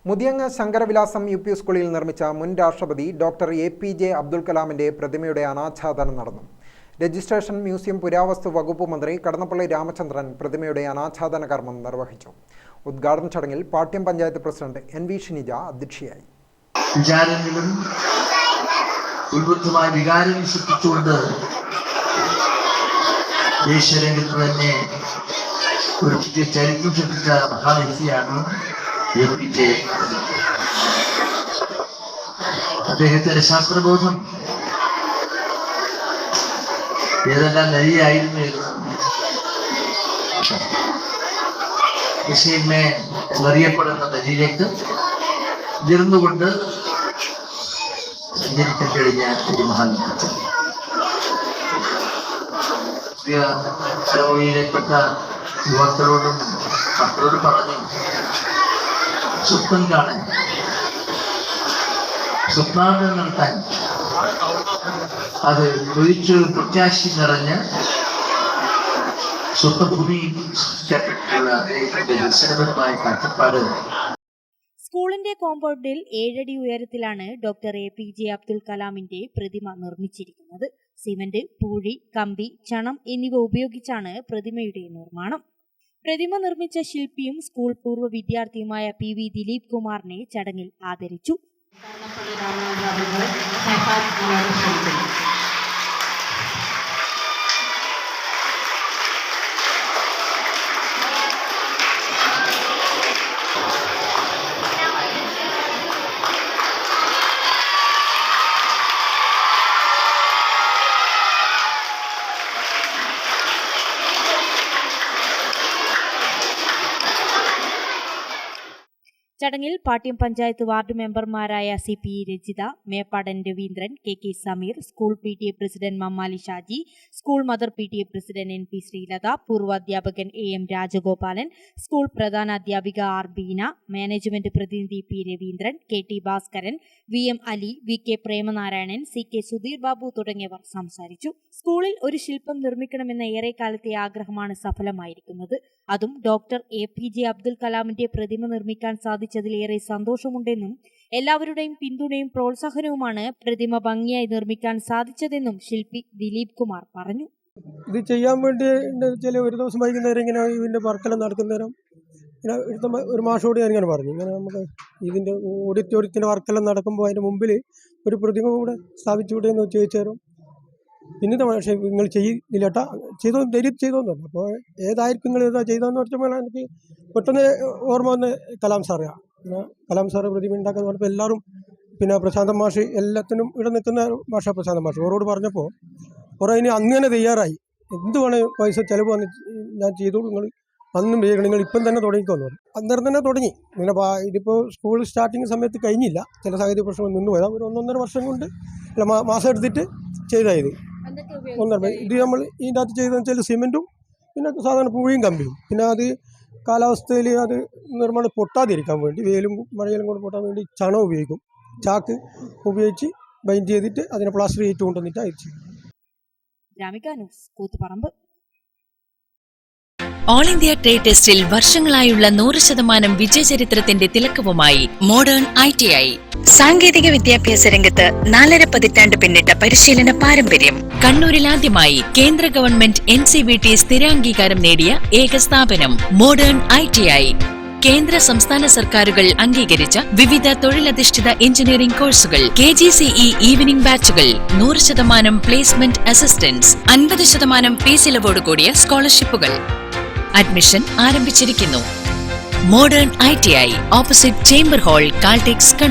Muthiyanga Sankaravilasam U P സ്കൂളിൽ നിർമ്മിച്ച മുൻ രാഷ്ട്രപതി ഡോക്ടർ APJ അബ്ദുൽ കലാമിന്റെ പ്രതിമയുടെ അനാച്ഛാദനം നടന്നു. രജിസ്ട്രേഷൻ മ്യൂസിയം പുരാവസ്തു വകുപ്പ് മന്ത്രി കടന്നപ്പള്ളി രാമചന്ദ്രൻ പ്രതിമയുടെ അനാച്ഛാദന കർമ്മം നിർവഹിച്ചു. ഉദ്ഘാടന ചടങ്ങിൽ പാട്യം പഞ്ചായത്ത് പ്രസിഡന്റ് NV ഷിനിജ അധ്യക്ഷയായി. ഒരു പുതിയ ചരിത്രം സൃഷ്ടിച്ച മഹാവ്യക്തിയാണ് APJ. അദ്ദേഹത്തിന്റെ ശാസ്ത്രബോധം ഏതെല്ലാം നരിയായിരുന്നു വിഷയമേ അറിയപ്പെടുന്ന നരിയിലേക്ക് ഇരുന്നുകൊണ്ട് സഞ്ചരിക്കാൻ കഴിഞ്ഞ ഒരു മഹാൻ തലമുറയിൽപ്പെട്ട യുവാക്കളോടും മക്കളോട് പറഞ്ഞു, സ്വപ്നം കാണാൻ, സ്വപ്നാന്തം നടത്താൻ, അത് ഒഴിച്ചു പ്രത്യാശ നിറഞ്ഞ് സ്വപ്നഭൂമിയിൽ ദർശനപരമായ കാഴ്ചപ്പാട്. സ്കൂളിന്റെ കോമ്പൗണ്ടിൽ 7 അടി ഉയരത്തിലാണ് ഡോക്ടർ APJ അബ്ദുൽ കലാമിന്റെ പ്രതിമ നിർമ്മിച്ചിരിക്കുന്നത്. സിമന്റ്, പൂഴി, കമ്പി, ചണം എന്നിവ ഉപയോഗിച്ചാണ് പ്രതിമയുടെ നിർമ്മാണം. പ്രതിമ നിർമ്മിച്ച ശില്പിയും സ്കൂൾ പൂർവ്വ വിദ്യാർത്ഥിയുമായ PV ദിലീപ് കുമാറിനെ ചടങ്ങിൽ ആദരിച്ചു. ചടങ്ങിൽ പാട്യം പഞ്ചായത്ത് വാർഡ് മെമ്പർമാരായ CP Rajitha, Meppadan Raveendran, KK Sameer, school PTA president Mammali Shaji, school mother PTA president NP Sreelatha, പൂർവാധ്യാപകൻ AM രാജഗോപാലൻ, സ്കൂൾ പ്രധാനാധ്യാപിക R ബീന, മാനേജ്മെന്റ് പ്രതിനിധി P Raveendran, KT Bhaskaran, VM Ali, VK Premanarayanan, CK Sudheer Babu തുടങ്ങിയവർ സംസാരിച്ചു. സ്കൂളിൽ ഒരു ശില്പം നിർമ്മിക്കണമെന്ന ഏറെക്കാലത്തെ ആഗ്രഹമാണ് സഫലമായിരിക്കുന്നത്. അതും ഡോക്ടർ APJ അബ്ദുൽ കലാമിന്റെ പ്രതിമ നിർമ്മിക്കാൻ സാധിച്ചതിലേറെ സന്തോഷമുണ്ടെന്നും എല്ലാവരുടെയും പിന്തുണയും പ്രോത്സാഹനവുമാണ് പ്രതിമ ഭംഗിയായി നിർമ്മിക്കാൻ സാധിച്ചതെന്നും ശില്പി ദിലീപ് കുമാർ പറഞ്ഞു. ഇത് ചെയ്യാൻ വേണ്ടി ഒരു ദിവസം വൈകുന്നേരം ഇങ്ങനെ ഇതിന്റെ വർക്കെല്ലാം നടക്കുന്നേരം ഒരു മാഷോട് ഞാൻ ഇങ്ങനെ പറഞ്ഞു, ഇങ്ങനെ നമുക്ക് ഇതിന്റെ ഓഡിറ്റോറിയത്തിന്റെ വർക്കെല്ലാം നടക്കുമ്പോൾ അതിന്റെ മുമ്പിൽ ഒരു പ്രതിമ കൂടെ സ്ഥാപിച്ചുകൂടെ എന്ന് ചോദിച്ചാലും പിന്നീട് പക്ഷേ നിങ്ങൾ ചെയ്യില്ലേട്ടാ ചെയ്തോ ധൈര്യം ചെയ്തോന്ന് പറഞ്ഞു. അപ്പോൾ ഏതായിരിക്കും നിങ്ങൾ ഇതാ ചെയ്തോന്ന് പറഞ്ഞപ്പോൾ എനിക്ക് പെട്ടെന്ന് ഓർമ്മ വന്ന് കലാം സാറാണ്. പിന്നെ കലാം സാറ് പ്രതിമ ഉണ്ടാക്കാന്ന് പറഞ്ഞപ്പോൾ എല്ലാവരും, പിന്നെ പ്രശാന്തൻ മാഷ്, എല്ലാത്തിനും ഇവിടെ നിൽക്കുന്ന മാഷ പ്രശാന്തൻ മാഷ് ഓരോട് പറഞ്ഞപ്പോൾ കുറേ ഇനി അന്ന് തന്നെ തയ്യാറായി. എന്ത് വേണേൽ പൈസ ചിലവ് വന്ന് ഞാൻ ചെയ്തോളൂ, നിങ്ങൾ അന്നും വേഗം നിങ്ങൾ ഇപ്പം തന്നെ തുടങ്ങിക്കോന്ന് പറഞ്ഞു. അന്നേരം തന്നെ തുടങ്ങി. ഇങ്ങനെ ഇതിപ്പോൾ സ്കൂൾ സ്റ്റാർട്ടിങ് സമയത്ത് കഴിഞ്ഞില്ല, ചില സാഹചര്യ പ്രശ്നങ്ങൾ നിന്ന് പോയതാണ്. ഒരു 1.5 വർഷം കൊണ്ട് മാസം എടുത്തിട്ട് ചെയ്തായത്. ഇത് നമ്മൾ ഇതിൻ്റെ അകത്ത് ചെയ്തതെന്ന് വെച്ചാൽ സിമെൻറ്റും പിന്നെ സാധാരണ പൂഴിയും കമ്പിയും, പിന്നെ അത് കാലാവസ്ഥയിൽ അത് നിർമ്മാണം പൊട്ടാതിരിക്കാൻ വേണ്ടി, വെയിലും മഴയിലും കൊണ്ട് പൊട്ടാൻ വേണ്ടി ചണം ഉപയോഗിക്കും. ചാക്ക് ഉപയോഗിച്ച് ബൈൻഡ് ചെയ്തിട്ട് അതിനെ പ്ലാസ്റ്റർ ചെയ്തിട്ട് കൊണ്ടുവന്നിട്ട് അയച്ചു. ഓൾ ഇന്ത്യ ട്രേഡ് ടെസ്റ്റിൽ വർഷങ്ങളായുള്ള 100% വിജയചരിത്രത്തിന്റെ തിലക്കവുമായി മോഡേൺ ITI. സാങ്കേതിക വിദ്യാഭ്യാസ രംഗത്ത് 4.5 പതിറ്റാണ്ട് പിന്നിട്ട പരിശീലന പാരമ്പര്യം. കണ്ണൂരിൽ ആദ്യമായി കേന്ദ്ര ഗവൺമെന്റ് NCVT സ്ഥിരാംഗീകാരം നേടിയ ഏക സ്ഥാപനം മോഡേൺ ITI. കേന്ദ്ര സംസ്ഥാന സർക്കാരുകൾ അംഗീകരിച്ച വിവിധ തൊഴിലധിഷ്ഠിത എഞ്ചിനീയറിംഗ് കോഴ്സുകൾ, KGCE ഈവനിംഗ് ബാച്ചുകൾ, 100% പ്ലേസ്മെന്റ് അസിസ്റ്റൻസ്, 50% ഫീസ് ഇളവോട് കൂടിയ സ്കോളർഷിപ്പുകൾ. അഡ്മിഷൻ ആരംഭിച്ചിരിക്കുന്നു. Modern ITI, opposite chamber hall, Caltex, Kannur.